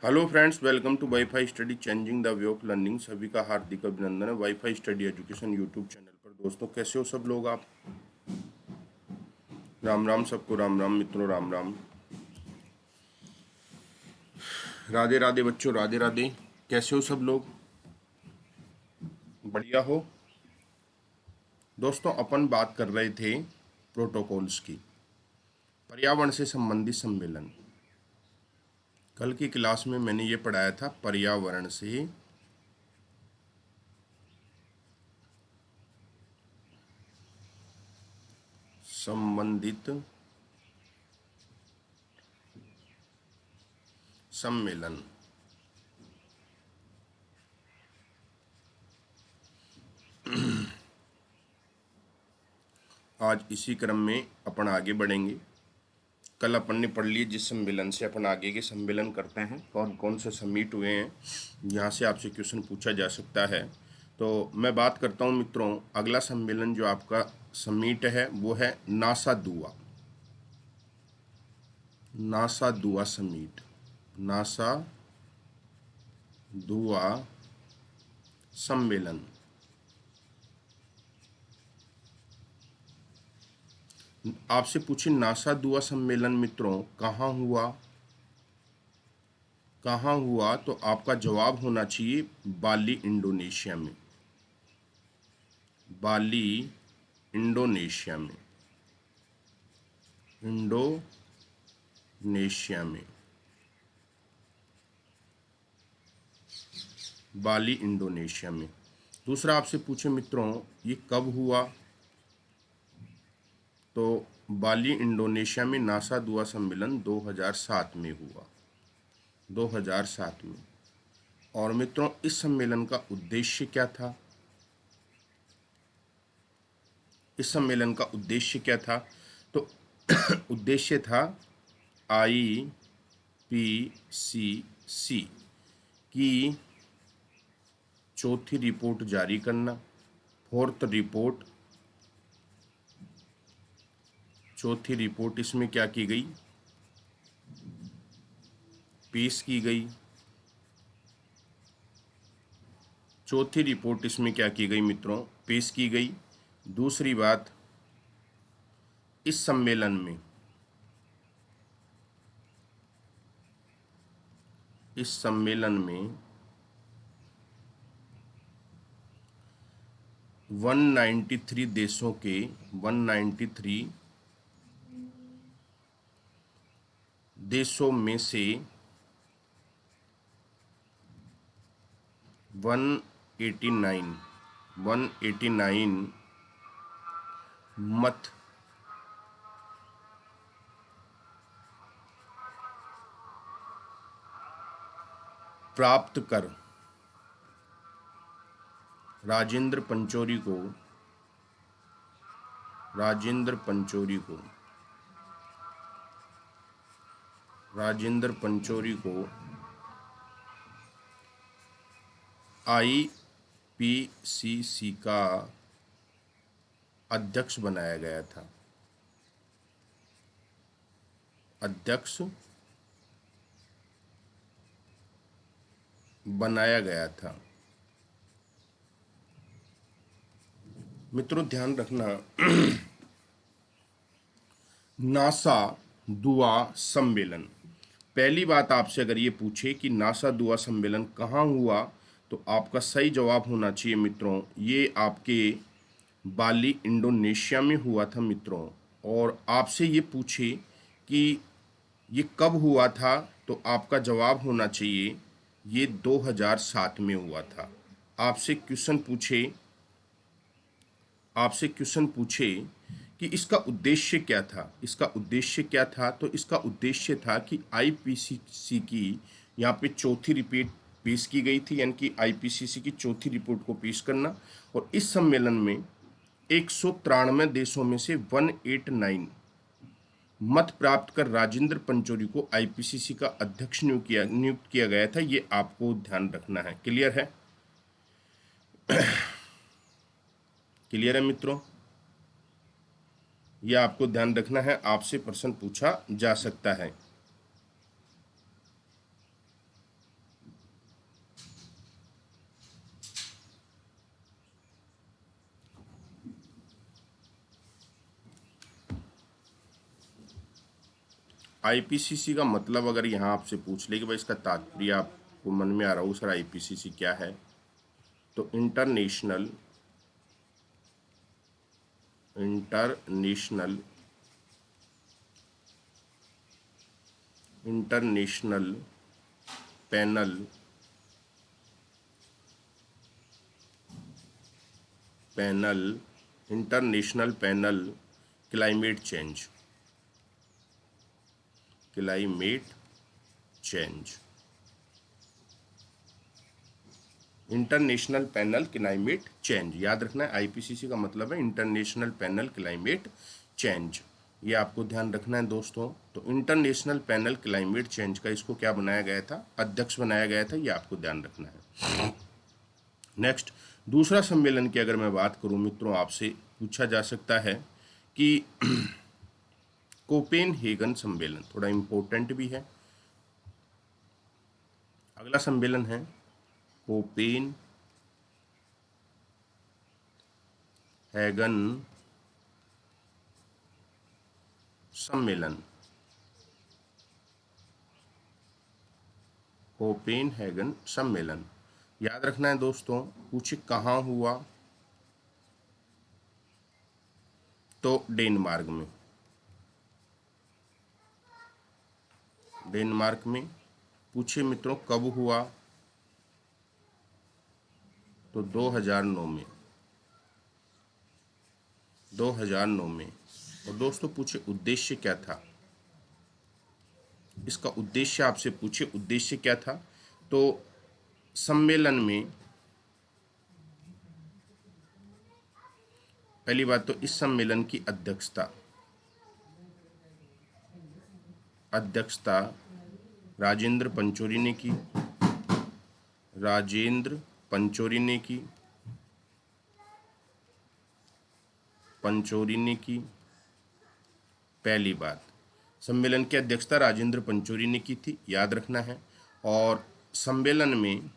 Hello friends, welcome to wifi study changing the way of learning. सभी का हार्दिक अभिनंदन है wifi study education YouTube channel पर। दोस्तों, कैसे हो सब लोग आप? राम राम सबको, राम राम मित्रों, राम राम। राधे राधे बच्चों, राधे राधे। कैसे हो सब लोग? बढ़िया हो? दोस्तों, अपन बात कर रहे थे प्रोटोकॉल्स की, पर्यावरण से संबंधित सम्मेलन। कल की क्लास में मैंने ये पढ़ाया था पर्यावरण से संबंधित सम्मेलन। आज इसी क्रम में अपन आगे बढ़ेंगे। कल अपन ने पढ़ लिए जिस सम्मेलन से अपन आगे के सम्मेलन करते हैं, कौन कौन से समिट हुए हैं, यहाँ से आपसे क्वेश्चन पूछा जा सकता है। तो मैं बात करता हूँ मित्रों, अगला सम्मेलन जो आपका समिट है वो है नासा दुआ। नासा दुआ समिट, नासा दुआ सम्मेलन। आपसे पूछे नासा दुआ सम्मेलन मित्रों कहाँ हुआ, कहाँ हुआ, तो आपका जवाब होना चाहिए बाली, इंडोनेशिया में। बाली, इंडोनेशिया में। इंडोनेशिया में, बाली, इंडोनेशिया में। दूसरा आपसे पूछे मित्रों ये कब हुआ, तो बाली, इंडोनेशिया में नासा दुआ सम्मेलन 2007 में हुआ, 2007 में। और मित्रों इस सम्मेलन का उद्देश्य क्या था? इस सम्मेलन का उद्देश्य क्या था? तो उद्देश्य था आईपीसीसी की चौथी रिपोर्ट जारी करना, फोर्थ रिपोर्ट। चौथी रिपोर्ट इसमें क्या की गई, पेश की गई। चौथी रिपोर्ट इसमें क्या की गई मित्रों, पेश की गई। दूसरी बात, इस सम्मेलन में, इस सम्मेलन में 193 देशों के 193 देशों में से 189 मत प्राप्त कर राजेंद्र पंचोरी को, राजेंद्र पंचोरी को, राजेंद्र पंचोरी को आईपीसीसी का अध्यक्ष बनाया गया था। अध्यक्ष बनाया गया था। मित्रों ध्यान रखना, नासा दुआ सम्मेलन, पहली बात आपसे अगर ये पूछे कि नासा दुआ सम्मेलन कहाँ हुआ, तो आपका सही जवाब होना चाहिए मित्रों ये आपके बाली, इंडोनेशिया में हुआ था मित्रों। और आपसे ये पूछे कि ये कब हुआ था, तो आपका जवाब होना चाहिए ये 2007 में हुआ था। आपसे क्वेश्चन पूछे, आपसे क्वेश्चन पूछे कि इसका उद्देश्य क्या था, इसका उद्देश्य क्या था, तो इसका उद्देश्य था कि आईपीसीसी की यहाँ पे चौथी रिपोर्ट पेश की गई थी, यानी कि आईपीसीसी की चौथी रिपोर्ट को पेश करना। और इस सम्मेलन में 193 देशों में से 189 मत प्राप्त कर राजेंद्र पंचोरी को आईपीसीसी का अध्यक्ष नियुक्त किया गया था। ये आपको ध्यान रखना है। क्लियर है? क्लियर है मित्रों? यह आपको ध्यान रखना है, आपसे प्रश्न पूछा जा सकता है। आईपीसीसी का मतलब अगर यहाँ आपसे पूछ ले कि भाई इसका तात्पर्य आपको मन में आ रहा हो सर आईपीसीसी क्या है, तो international international panel international panel climate change international panel climate change, याद रखना है आईपीसीसी का मतलब है इंटरनेशनल पैनल क्लाइमेट चेंज, ये आपको ध्यान रखना है दोस्तों। तो इंटरनेशनल पैनल क्लाइमेट चेंज का इसको क्या बनाया गया था, अध्यक्ष बनाया गया था, ये आपको ध्यान रखना है। नेक्स्ट, दूसरा सम्मेलन की अगर मैं बात करूं मित्रों, आपसे पूछा जा सकता है कि कोपेनहेगन सम्मेलन, थोड़ा इंपॉर्टेंट भी है। अगला सम्मेलन है कोपेनहेगन सम्मेलन। कोपेनहेगन सम्मेलन याद रखना है दोस्तों। पूछे कहाँ हुआ, तो डेनमार्क में। डेनमार्क में। पूछे मित्रों कब हुआ, तो 2009 में। 2009 में। और दोस्तों पूछे उद्देश्य क्या था, इसका उद्देश्य आपसे पूछे उद्देश्य क्या था, तो सम्मेलन में पहली बात तो इस सम्मेलन की अध्यक्षता राजेंद्र पंचोरी ने की। पंचोरी ने की। पहली बात, सम्मेलन की अध्यक्षता राजेंद्र पंचोरी ने की थी, याद रखना है। और सम्मेलन में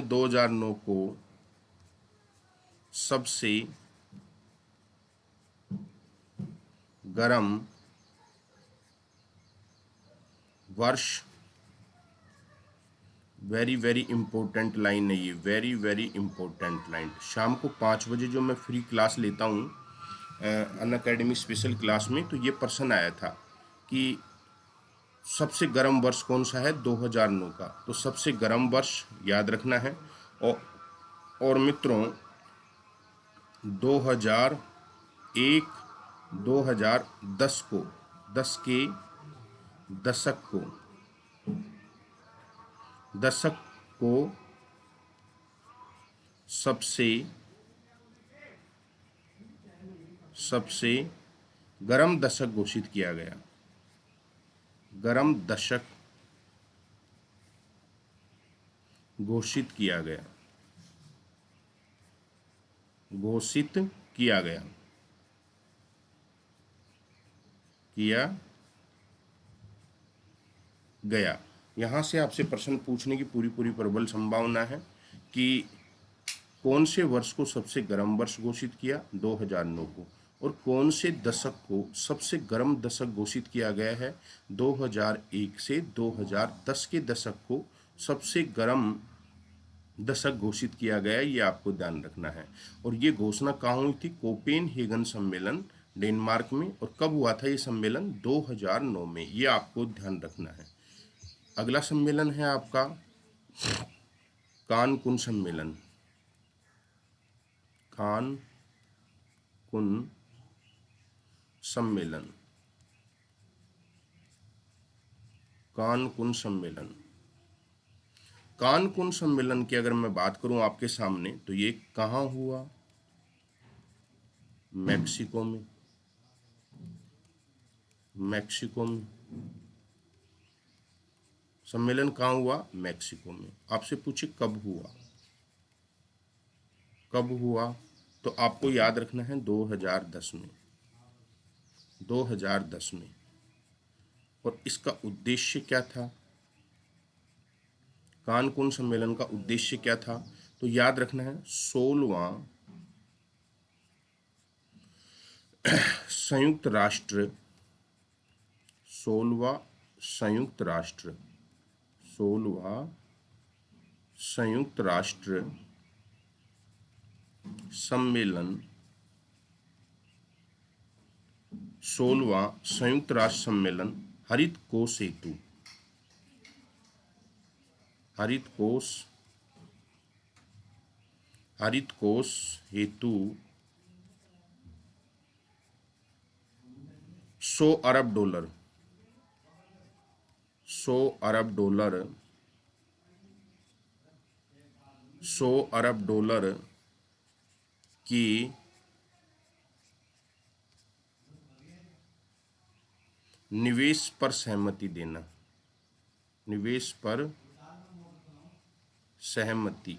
2009 को सबसे गर्म वर्ष, वेरी वेरी इंपॉर्टेंट लाइन है ये, वेरी वेरी इंपॉर्टेंट लाइन। शाम को 5 बजे जो मैं फ्री क्लास लेता हूँ अनअकैडमी स्पेशल क्लास में, तो ये प्रश्न आया था कि सबसे गर्म वर्ष कौन सा है 2009 का, तो सबसे गर्म वर्ष याद रखना है। और मित्रों 2001 2010 को, 10 के दशक को सबसे गर्म दशक घोषित किया गया। गर्म दशक घोषित किया गया। यहाँ से आपसे प्रश्न पूछने की पूरी प्रबल संभावना है कि कौन से वर्ष को सबसे गर्म वर्ष घोषित किया, 2009 को, और कौन से दशक को सबसे गर्म दशक घोषित किया गया है, 2001 से 2010 के दशक को सबसे गर्म दशक घोषित किया गया है, ये आपको ध्यान रखना है। और ये घोषणा कहाँ हुई थी, कोपेनहेगन सम्मेलन डेनमार्क में। और कब हुआ था ये सम्मेलन, 2009 में, ये आपको ध्यान रखना है। अगला सम्मेलन है आपका कानकुन सम्मेलन। कानकुन सम्मेलन की अगर मैं बात करूं आपके सामने, तो ये कहाँ हुआ, मैक्सिको में। सम्मेलन कहाँ हुआ, मैक्सिको में। आपसे पूछे कब हुआ, तो आपको याद रखना है 2010 में। 2010 में। और इसका उद्देश्य क्या था, कानकुन सम्मेलन का उद्देश्य क्या था, तो याद रखना है 16वां संयुक्त राष्ट्र, 16वां संयुक्त राष्ट्र, 16वां संयुक्त राष्ट्र सम्मेलन, 16वां संयुक्त राष्ट्र सम्मेलन हरित कोष हेतु, हरित कोष, हरित कोष हेतु 100 अरब डॉलर, 100 अरब डॉलर, 100 अरब डॉलर की निवेश पर सहमति देना, निवेश पर सहमति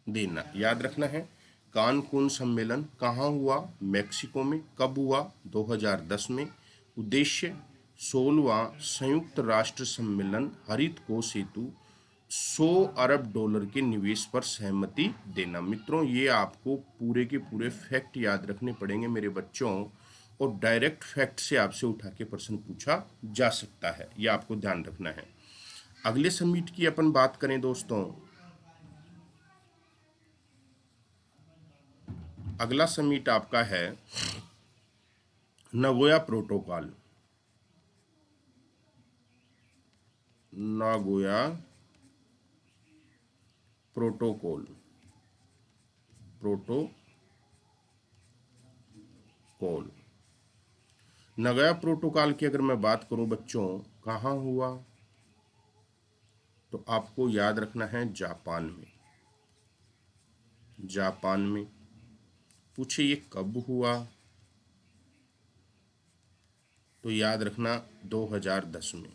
देना। याद रखना है कानकून सम्मेलन कहाँ हुआ, मेक्सिको में, कब हुआ, 2010 में। उद्देश्य 16वां संयुक्त राष्ट्र सम्मेलन हरित कोष हेतु 100 अरब डॉलर के निवेश पर सहमति देना। मित्रों, ये आपको पूरे के पूरे फैक्ट याद रखने पड़ेंगे मेरे बच्चों, और डायरेक्ट फैक्ट से आपसे उठा के प्रश्न पूछा जा सकता है, ये आपको ध्यान रखना है। अगले समिट की अपन बात करें दोस्तों, अगला समिट आपका है Nagoya protocol, Nagoya protocol, protocol. Nagoya protocol की अगर मैं बात करूं बच्चों, कहाँ हुआ, तो आपको याद रखना है जापान में, जापान में। पूछे ये कब हुआ, तो याद रखना 2010 में।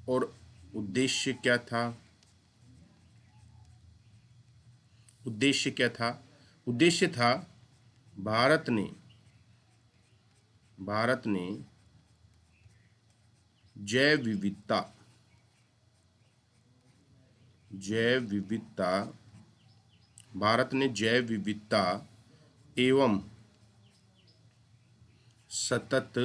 और उद्देश्य क्या था, उद्देश्य क्या था, उद्देश्य था भारत ने, भारत ने जैव विविधता, जैव विविधता, भारत ने जैव विविधता एवं सतत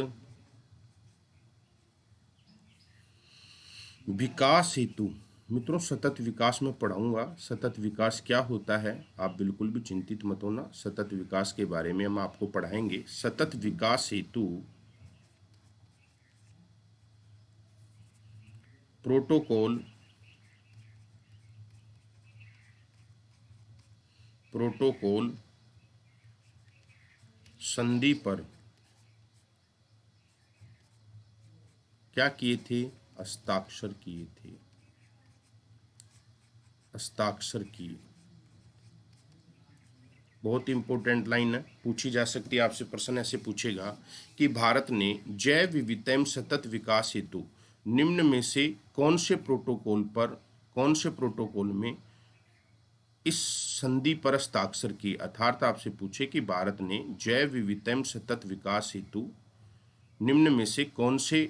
विकास हेतु, मित्रों सतत विकास में पढ़ाऊंगा, सतत विकास क्या होता है, आप बिल्कुल भी चिंतित मत होना, सतत विकास के बारे में हम आपको पढ़ाएंगे। सतत विकास हेतु प्रोटोकॉल, प्रोटोकॉल संधि पर क्या किए थे, हस्ताक्षर किए थे, हस्ताक्षर किए। बहुत इंपॉर्टेंट लाइन है, पूछी जा सकती है आपसे, प्रश्न ऐसे पूछेगा कि भारत ने जैव विविधता एवं सतत विकास हेतु निम्न में से कौन से प्रोटोकॉल पर, कौन से प्रोटोकॉल में इस संधि पर हस्ताक्षर किए। अर्थात आपसे पूछे कि भारत ने जैव विविधता एवं सतत विकास हेतु निम्न में से कौन से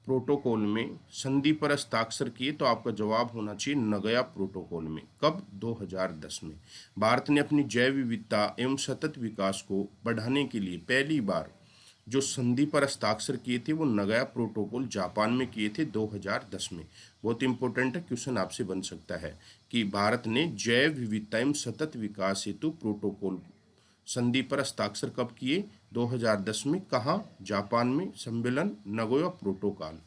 प्रोटोकॉल में संधि पर हस्ताक्षर किए, तो आपका जवाब होना चाहिए नगोया प्रोटोकॉल में। कब, 2010 में। भारत ने अपनी जैव विविधता एवं सतत विकास को बढ़ाने के लिए पहली बार जो संधि पर हस्ताक्षर किए थे वो नगोया प्रोटोकॉल जापान में किए थे 2010 में। बहुत इंपॉर्टेंट है, क्वेश्चन आपसे बन सकता है कि भारत ने जैव विविधता एवं सतत विकास हेतु प्रोटोकॉल संधि पर हस्ताक्षर कब किए, 2010 में। कहाँ, जापान में। सम्मेलन नगोया प्रोटोकॉल।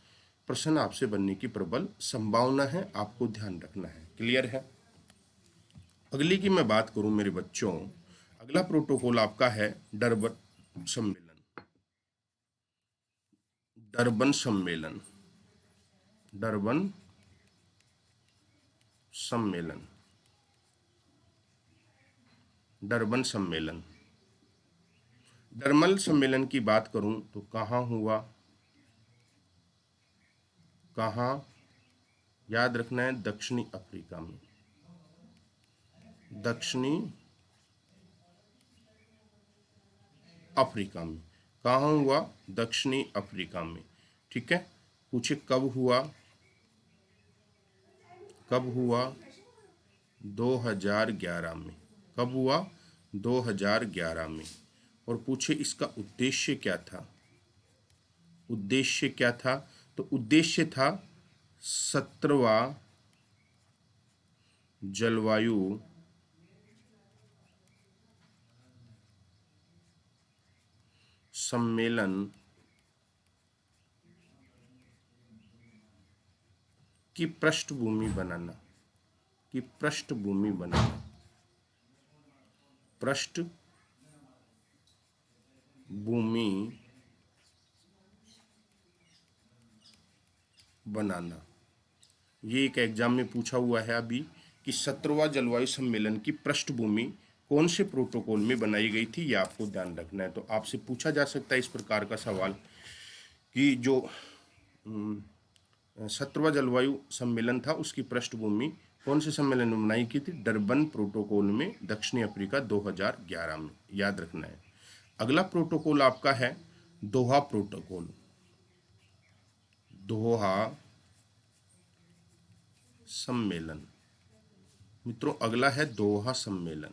प्रश्न आपसे बनने की प्रबल संभावना है, आपको ध्यान रखना है। क्लियर है। अगली की मैं बात करूं मेरे बच्चों, अगला प्रोटोकॉल आपका है डरबन सम्मेलन, डरबन सम्मेलन, डरबन सम्मेलन, डरबन सम्मेलन। डरमल सम्मेलन की बात करूं तो कहाँ हुआ, कहाँ, याद रखना है दक्षिणी अफ्रीका में, दक्षिणी अफ्रीका में। कहाँ हुआ, दक्षिणी अफ्रीका में। ठीक है, पूछे कब हुआ, कब हुआ 2011 में, कब हुआ 2011 में। और पूछे इसका उद्देश्य क्या था, उद्देश्य क्या था, तो उद्देश्य था 17वां जलवायु सम्मेलन की पृष्ठभूमि बनाना, की पृष्ठभूमि बनाना, पृष्ठभूमि बनाना। ये एक एग्जाम में पूछा हुआ है अभी कि 17वां जलवायु सम्मेलन की पृष्ठभूमि कौन से प्रोटोकॉल में बनाई गई थी, ये आपको ध्यान रखना है। तो आपसे पूछा जा सकता है इस प्रकार का सवाल कि जो 17वां जलवायु सम्मेलन था उसकी पृष्ठभूमि कौन से सम्मेलन में बनाई की थी, डरबन प्रोटोकॉल में दक्षिणी अफ्रीका 2011 में, याद रखना है। अगला प्रोटोकॉल आपका है दोहा प्रोटोकॉल, दोहा सम्मेलन। मित्रों अगला है दोहा सम्मेलन।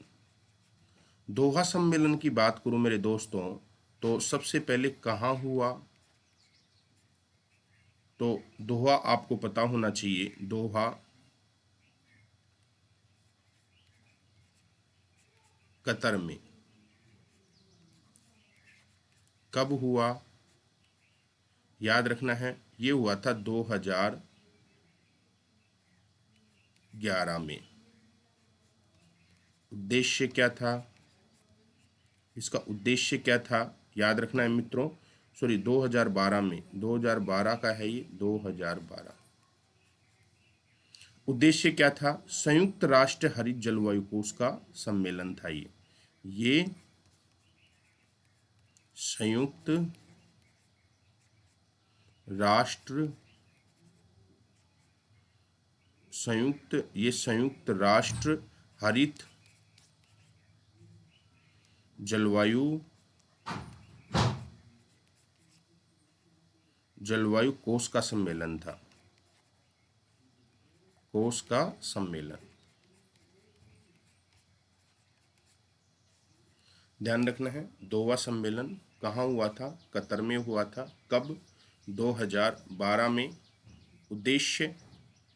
दोहा सम्मेलन की बात करूं मेरे दोस्तों तो सबसे पहले कहाँ हुआ, तो दोहा आपको पता होना चाहिए, दोहा कतर में। कब हुआ, याद रखना है, ये हुआ था 2011 में। उद्देश्य क्या था, इसका उद्देश्य क्या था, याद रखना है मित्रों, सॉरी 2012 में, 2012 का है ये, 2012। उद्देश्य क्या था, संयुक्त राष्ट्र हरित जलवायु कोष का सम्मेलन था ये संयुक्त राष्ट्र, संयुक्त राष्ट्र हरित जलवायु कोष का सम्मेलन था, कोष का सम्मेलन। ध्यान रखना है, दोहा सम्मेलन कहाँ हुआ था, कतर में हुआ था। कब, 2012 में। उद्देश्य,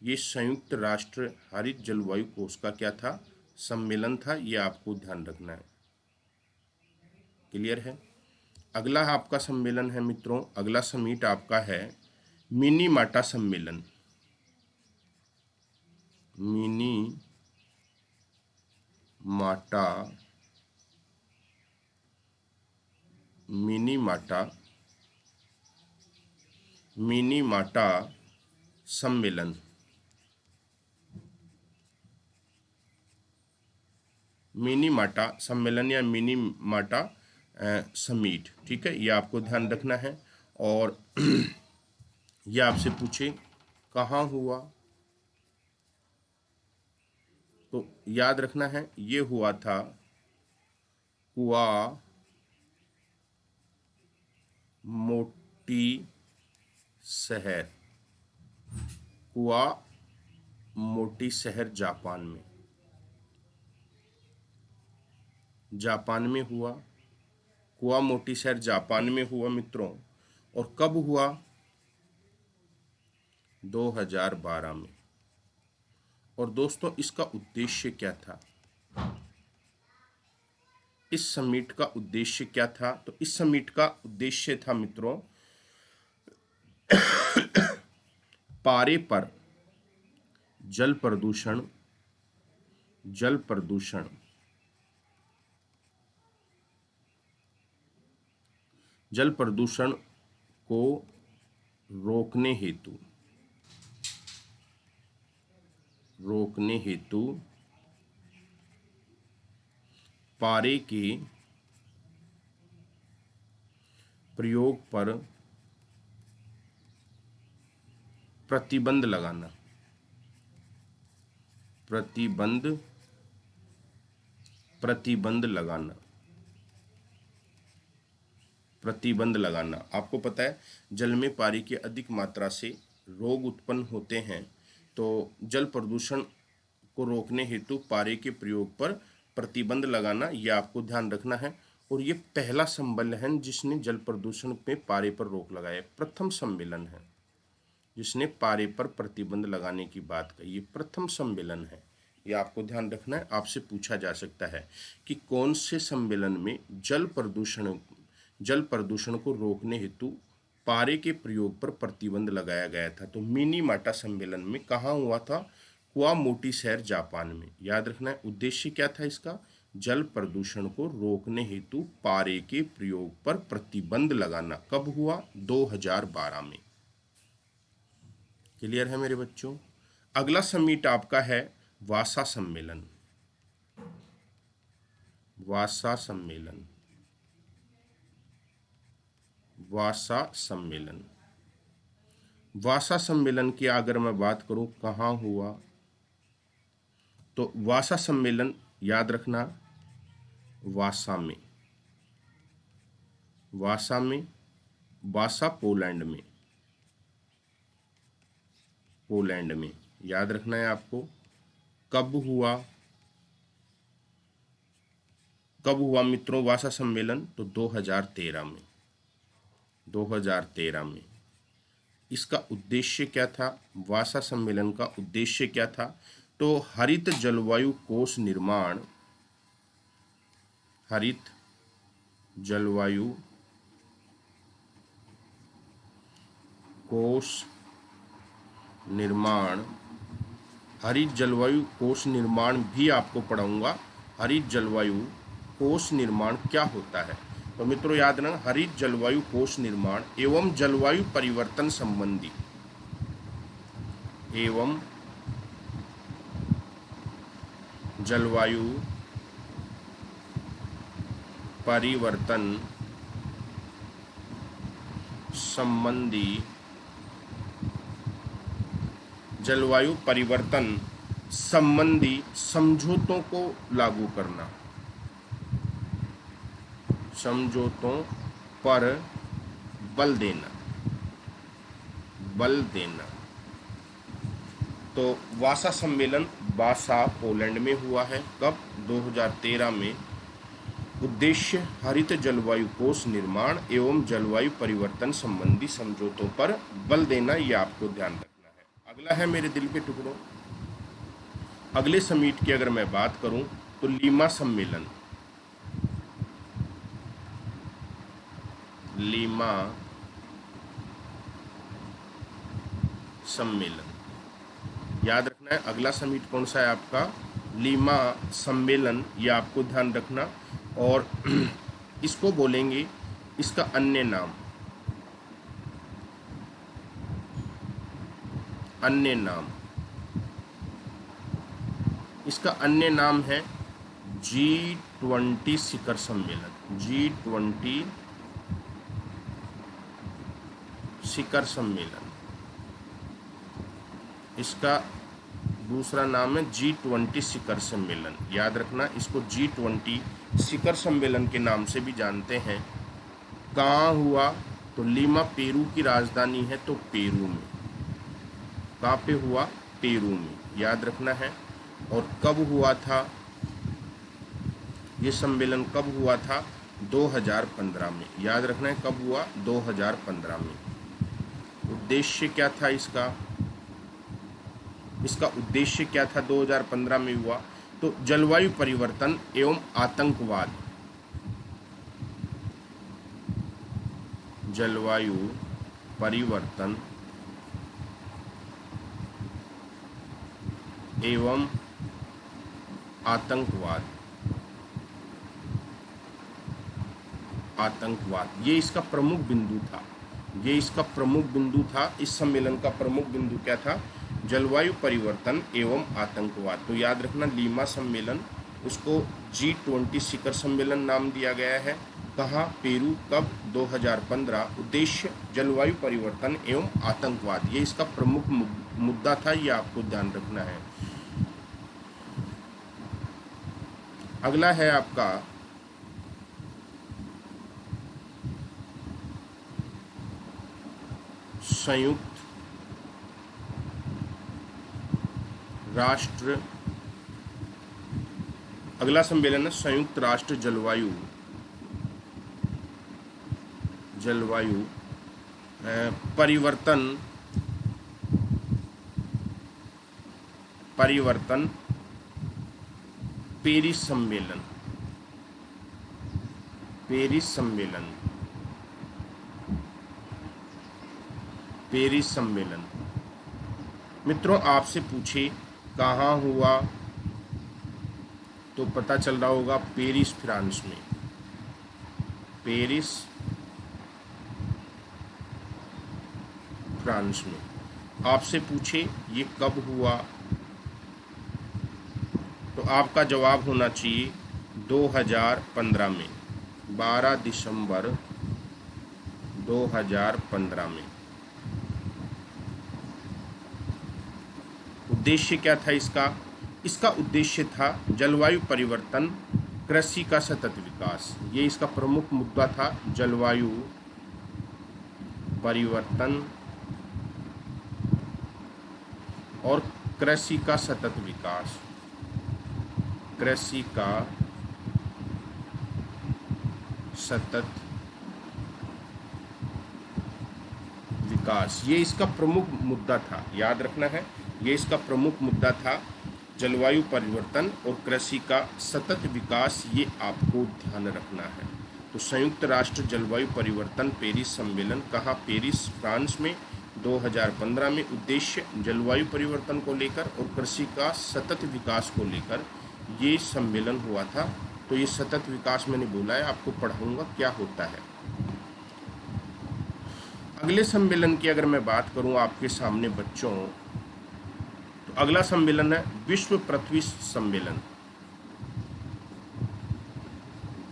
ये संयुक्त राष्ट्र हरित जलवायु कोष का क्या था, सम्मेलन था, ये आपको ध्यान रखना है। क्लियर है। अगला आपका सम्मेलन है मित्रों, अगला समिट आपका है मिनीमाटा सम्मेलन, मिनीमाटा सम्मेलन, मिनीमाटा सम्मेलन या मिनीमाटा समिट, ठीक है, ये आपको ध्यान रखना है। और ये आपसे पूछे कहाँ हुआ, तो याद रखना है ये हुआ था कुआ मोटी शहर, कुआ मोटी शहर जापान में, जापान में हुआ। कुआ मोटी शहर जापान में हुआ मित्रों। और कब हुआ, 2012 में। और दोस्तों इसका उद्देश्य क्या था, इस समिट का उद्देश्य क्या था, तो इस समिट का उद्देश्य था मित्रों पारे पर जल प्रदूषण, जल प्रदूषण जल प्रदूषण को रोकने हेतु, पारे के प्रयोग पर प्रतिबंध लगाना, प्रतिबंध लगाना। प्रतिबंध लगाना। आपको पता है जल में पारे की अधिक मात्रा से रोग उत्पन्न होते हैं, तो जल प्रदूषण को रोकने हेतु पारे के प्रयोग पर प्रतिबंध लगाना, यह आपको ध्यान रखना है। और ये पहला सम्मेलन जिसने जल प्रदूषण पे पारे पर रोक लगाया, प्रथम सम्मेलन है जिसने पारे पर प्रतिबंध लगाने की बात कही, ये प्रथम सम्मेलन है। ये आपको ध्यान रखना है। आपसे पूछा जा सकता है कि कौन से सम्मेलन में जल प्रदूषण को रोकने हेतु पारे के प्रयोग पर प्रतिबंध लगाया गया था। तो मिनीमाटा सम्मेलन में कहाँ हुआ था? कुआमोटी शहर, जापान में। याद रखना है। उद्देश्य क्या था इसका? जल प्रदूषण को रोकने हेतु पारे के प्रयोग पर प्रतिबंध लगाना। कब हुआ? 2012 में। क्लियर है मेरे बच्चों? अगला समिट आपका है वासा सम्मेलन। वासा सम्मेलन, वासा सम्मेलन। वासा सम्मेलन की अगर मैं बात करूं कहाँ हुआ, तो वासा सम्मेलन याद रखना वासा में। वासा में, वासा पोलैंड में। पोलैंड में याद रखना है आपको। कब हुआ? कब हुआ मित्रों वासा सम्मेलन? तो 2013 में। 2013 में। इसका उद्देश्य क्या था? वासा सम्मेलन का उद्देश्य क्या था? तो हरित जलवायु कोष निर्माण, हरित जलवायु कोष निर्माण, हरित जलवायु कोष निर्माण भी आपको पढ़ाऊंगा। हरित जलवायु कोष निर्माण क्या होता है? तो मित्रों याद रखना, हरित जलवायु कोष निर्माण एवं जलवायु परिवर्तन संबंधी, एवं जलवायु परिवर्तन संबंधी, जलवायु परिवर्तन संबंधी समझौतों को लागू करना। समझौतों पर बल देना, बल देना। तो वासा सम्मेलन वासा पोलैंड में हुआ है। कब? 2013 में। उद्देश्य हरित जलवायु कोष निर्माण एवं जलवायु परिवर्तन संबंधी समझौतों पर बल देना, यह आपको ध्यान रखना है। अगला है मेरे दिल के टुकड़ों, अगले समिट की अगर मैं बात करूं तो लीमा सम्मेलन। लीमा सम्मेलन याद रखना है। अगला समिट कौन सा है आपका? लीमा सम्मेलन, यह आपको ध्यान रखना। और इसको बोलेंगे, इसका अन्य नाम, अन्य नाम, इसका अन्य नाम है G20 शिखर सम्मेलन। G20 शिखर सम्मेलन, इसका दूसरा नाम है G20 शिखर सम्मेलन। याद रखना, इसको G20 शिखर सम्मेलन के नाम से भी जानते हैं। कहाँ हुआ? तो लीमा पेरू की राजधानी है, तो पेरू में। कहाँ पे हुआ? पेरू में। याद रखना है। और कब हुआ था ये सम्मेलन? कब हुआ था? 2015 में। याद रखना है कब हुआ? 2015 में। उद्देश्य क्या था इसका? इसका उद्देश्य क्या था? 2015 में हुआ तो जलवायु परिवर्तन एवं आतंकवाद, जलवायु परिवर्तन एवं आतंकवाद, आतंकवाद ये इसका प्रमुख बिंदु था। ये इसका प्रमुख बिंदु था। इस सम्मेलन का प्रमुख बिंदु क्या था? जलवायु परिवर्तन एवं आतंकवाद। तो याद रखना, लीमा सम्मेलन, उसको G20 शिखर सम्मेलन नाम दिया गया है। कहाँ? पेरू। कब? 2015। उद्देश्य जलवायु परिवर्तन एवं आतंकवाद, ये इसका प्रमुख मुद्दा था, ये आपको ध्यान रखना है। अगला है आपका संयुक्त राष्ट्र, अगला सम्मेलन है संयुक्त राष्ट्र जलवायु परिवर्तन पेरिस सम्मेलन। मित्रों, आपसे पूछे कहाँ हुआ तो पता चल रहा होगा पेरिस फ्रांस में। आपसे पूछे ये कब हुआ तो आपका जवाब होना चाहिए 2015 में, 12 दिसंबर 2015 में। उद्देश्य क्या था इसका उद्देश्य था जलवायु परिवर्तन, कृषि का सतत विकास। ये इसका प्रमुख मुद्दा था, जलवायु परिवर्तन और कृषि का सतत विकास। ये इसका प्रमुख मुद्दा था, याद रखना है, ये इसका प्रमुख मुद्दा था, जलवायु परिवर्तन और कृषि का सतत विकास। ये आपको ध्यान रखना है। तो संयुक्त राष्ट्र जलवायु परिवर्तन पेरिस सम्मेलन, कहाँ? पेरिस फ्रांस में 2015 में। उद्देश्य जलवायु परिवर्तन को लेकर और कृषि का सतत विकास को लेकर ये सम्मेलन हुआ था। तो ये सतत विकास मैंने बोला है, आपको पढ़ाऊंगा क्या होता है। अगले सम्मेलन की अगर मैं बात करूं आपके सामने बच्चों, तो अगला सम्मेलन है विश्व पृथ्वी सम्मेलन।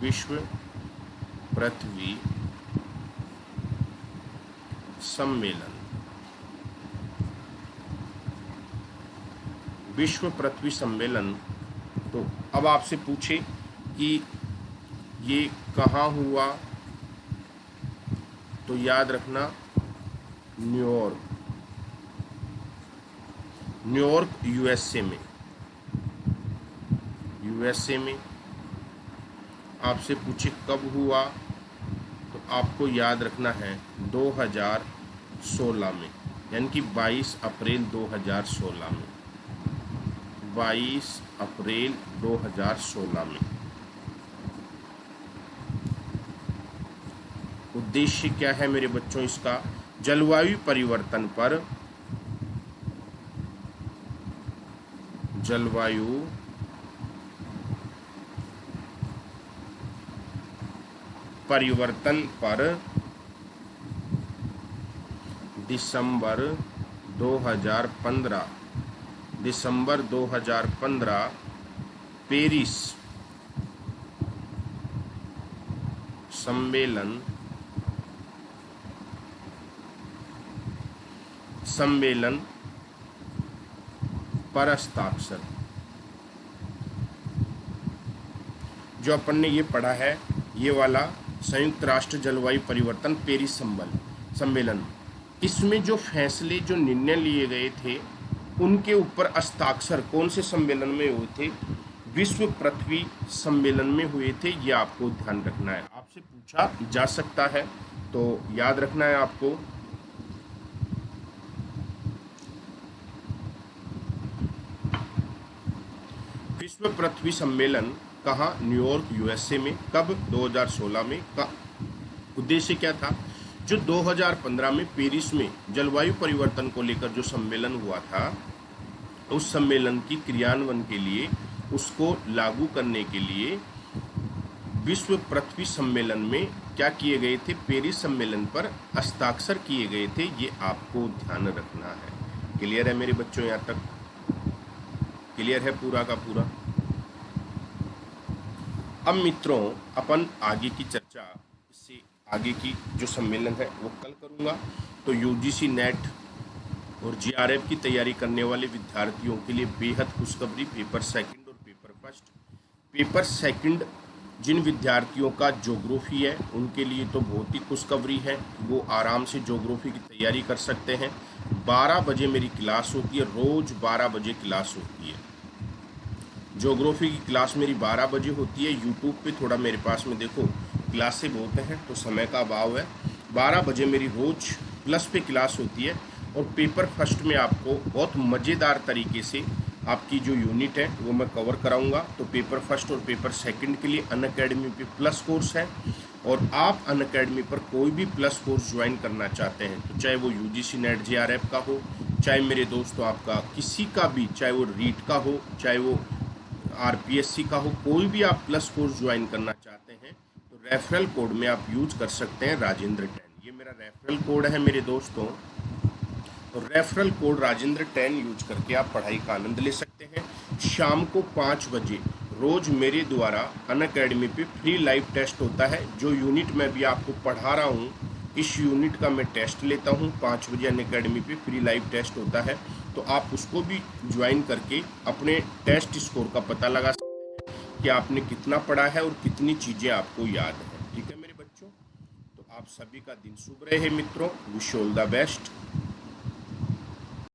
विश्व पृथ्वी सम्मेलन। विश्व पृथ्वी सम्मेलन। तो अब आपसे पूछे कि ये कहाँ हुआ, तो याद रखना न्यूयॉर्क यूएसए में। आपसे पूछे कब हुआ, तो आपको याद रखना है 2016 में, यानी कि 22 अप्रैल 2016 में। 22 अप्रैल 2016 में। उद्देश्य क्या है मेरे बच्चों इसका? जलवायु परिवर्तन पर दिसंबर 2015 पेरिस सम्मेलन पर हस्ताक्षर। जो अपन ने ये पढ़ा है, ये वाला संयुक्त राष्ट्र जलवायु परिवर्तन पेरिस सम्मेलन, इसमें जो फैसले, जो निर्णय लिए गए थे, उनके ऊपर हस्ताक्षर कौन से सम्मेलन में हुए थे? विश्व पृथ्वी सम्मेलन में हुए थे। ये आपको ध्यान रखना है, आपसे पूछा जा सकता है, तो याद रखना है आपको। विश्व पृथ्वी सम्मेलन कहाँ? न्यूयॉर्क यूएसए में। कब? 2016 में। का उद्देश्य क्या था? जो 2015 में पेरिस में जलवायु परिवर्तन को लेकर जो सम्मेलन हुआ था, उस सम्मेलन की क्रियान्वयन के लिए, उसको लागू करने के लिए विश्व पृथ्वी सम्मेलन में क्या किए गए थे? पेरिस सम्मेलन पर हस्ताक्षर किए गए थे। ये आपको ध्यान रखना है। क्लियर है मेरे बच्चों? यहाँ तक क्लियर है पूरा का पूरा? अब मित्रों, अपन आगे की चर्चा, इससे आगे की जो सम्मेलन है वो कल करूँगा। तो यूजीसी नेट और जीआरएफ की तैयारी करने वाले विद्यार्थियों के लिए बेहद खुशखबरी, पेपर सेकंड और पेपर फर्स्ट। पेपर सेकंड जिन विद्यार्थियों का ज्योग्राफी है उनके लिए तो बहुत ही खुशखबरी है, वो आराम से ज्योग्राफी की तैयारी कर सकते हैं। 12 बजे मेरी क्लास होती है, रोज़ 12 बजे क्लास होती है। ज्योग्राफी की क्लास मेरी 12 बजे होती है। यूट्यूब पे थोड़ा मेरे पास में देखो क्लासें बहुत हैं तो समय का अभाव है। 12 बजे मेरी रोज प्लस पे क्लास होती है और पेपर फर्स्ट में आपको बहुत मज़ेदार तरीके से आपकी जो यूनिट है वो मैं कवर कराऊंगा। तो पेपर फर्स्ट और पेपर सेकंड के लिए अनअकैडमी पे प्लस कोर्स है, और आप अनअकैडमी पर कोई भी प्लस कोर्स ज्वाइन करना चाहते हैं तो चाहे वो यूजीसी नेट जेआरएफ का हो, चाहे मेरे दोस्तों आपका किसी का भी, चाहे वो रीट का हो, चाहे वो आरपीएससी का हो, कोई भी आप प्लस कोर्स ज्वाइन करना चाहते हैं तो रेफरल कोड में आप यूज कर सकते हैं राजेंद्र 10। ये मेरा रेफरल कोड है मेरे दोस्तों। तो रेफरल कोड राजेंद्र 10 यूज करके आप पढ़ाई का आनंद ले सकते हैं। शाम को 5 बजे रोज मेरे द्वारा अनअकैडमी पे फ्री लाइव टेस्ट होता है। जो यूनिट मैं भी आपको पढ़ा रहा हूँ इस यूनिट का मैं टेस्ट लेता हूँ। 5 बजे अनअकैडमी पे फ्री लाइव टेस्ट होता है, तो आप उसको भी ज्वाइन करके अपने टेस्ट स्कोर का पता लगा सकते हैं कि आपने कितना पढ़ा है और कितनी चीज़ें आपको याद है। ठीक है मेरे बच्चों, तो आप सभी का दिन शुभ रहे मित्रों। Wish all the best.